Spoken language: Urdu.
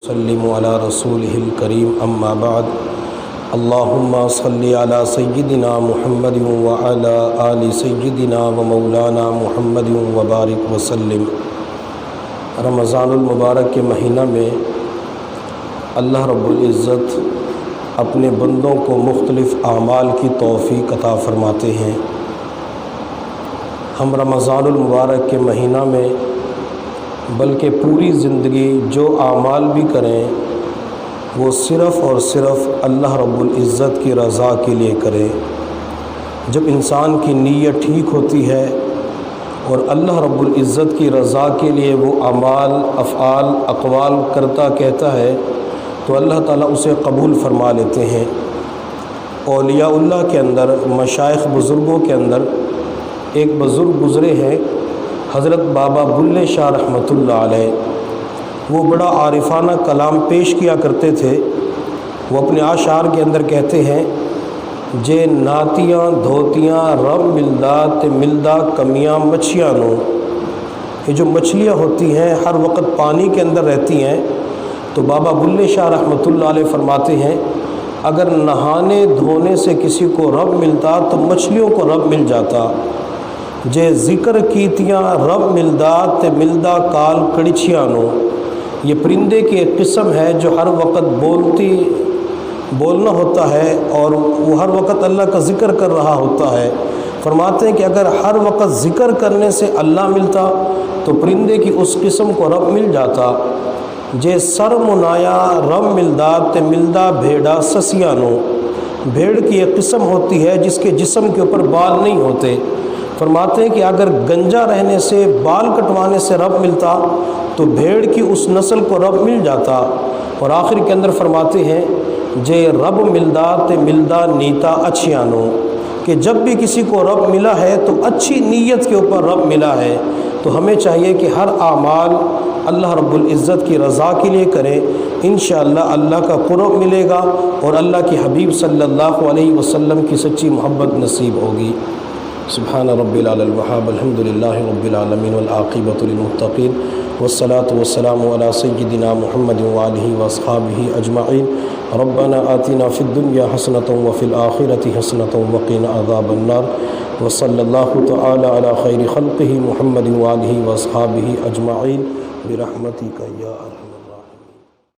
وسلم علی رسولہ الکریم اما بعد اللہم صلی علی سیدنا محمد وعلی آل سیدنا و مولانا محمد وبارک وسلم۔ رمضان المبارک کے مہینہ میں اللہ رب العزت اپنے بندوں کو مختلف اعمال کی توفیق عطا فرماتے ہیں۔ ہم رمضان المبارک کے مہینہ میں بلکہ پوری زندگی جو اعمال بھی کریں وہ صرف اور صرف اللہ رب العزت کی رضا کے لیے کریں۔ جب انسان کی نیت ٹھیک ہوتی ہے اور اللہ رب العزت کی رضا کے لیے وہ اعمال، افعال، اقوال کرتا کہتا ہے تو اللہ تعالیٰ اسے قبول فرما لیتے ہیں۔ اولیاء اللہ کے اندر، مشائخ بزرگوں کے اندر ایک بزرگ گزرے ہیں، حضرت بابا بلے شاہ رحمۃ اللہ علیہ۔ وہ بڑا عارفانہ کلام پیش کیا کرتے تھے۔ وہ اپنے اشعار کے اندر کہتے ہیں، جے ناتیاں دھوتیاں رب ملدا تے ملدا کمیاں مچھیاں نو۔ یہ جو مچھلیاں ہوتی ہیں ہر وقت پانی کے اندر رہتی ہیں، تو بابا بلے شاہ رحمۃ اللہ علیہ فرماتے ہیں اگر نہانے دھونے سے کسی کو رب ملتا تو مچھلیوں کو رب مل جاتا۔ جے ذکر کیتیاں رب ملدا تے ملدا کال کڑچیاں نو۔ یہ پرندے کی ایک قسم ہے جو ہر وقت بولنا ہوتا ہے اور وہ ہر وقت اللہ کا ذکر کر رہا ہوتا ہے۔ فرماتے ہیں کہ اگر ہر وقت ذکر کرنے سے اللہ ملتا تو پرندے کی اس قسم کو رب مل جاتا۔ جے سر منایا رب ملدا تے ملدا بھیڑا سسیاں نو۔ بھیڑ کی ایک قسم ہوتی ہے جس کے جسم کے اوپر بال نہیں ہوتے۔ فرماتے ہیں کہ اگر گنجا رہنے سے، بال کٹوانے سے رب ملتا تو بھیڑ کی اس نسل کو رب مل جاتا۔ اور آخر کے اندر فرماتے ہیں جے رب ملدا تے ملدا نیتا اچھیاں نو، کہ جب بھی کسی کو رب ملا ہے تو اچھی نیت کے اوپر رب ملا ہے۔ تو ہمیں چاہیے کہ ہر اعمال اللہ رب العزت کی رضا کے لیے کریں، انشاءاللہ اللہ کا قرب ملے گا اور اللہ کے حبیب صلی اللہ علیہ وسلم کی سچی محبت نصیب ہوگی۔ سبحان رب العلی الوہاب، الحمد للہ رب العالمین والعاقبۃ للمتقین، والصلاة والسلام علی سیدنا محمد وآلہ واصحابہ اجمعین۔ ربنا آتنا فی الدنیا حسنۃ وفی الآخرۃ حسنۃ وقنا عذاب النار، وصلی اللہ تعالی علی خیر خلقہ محمد وآلہ واصحابہ اجمعین برحمتک یا ارحم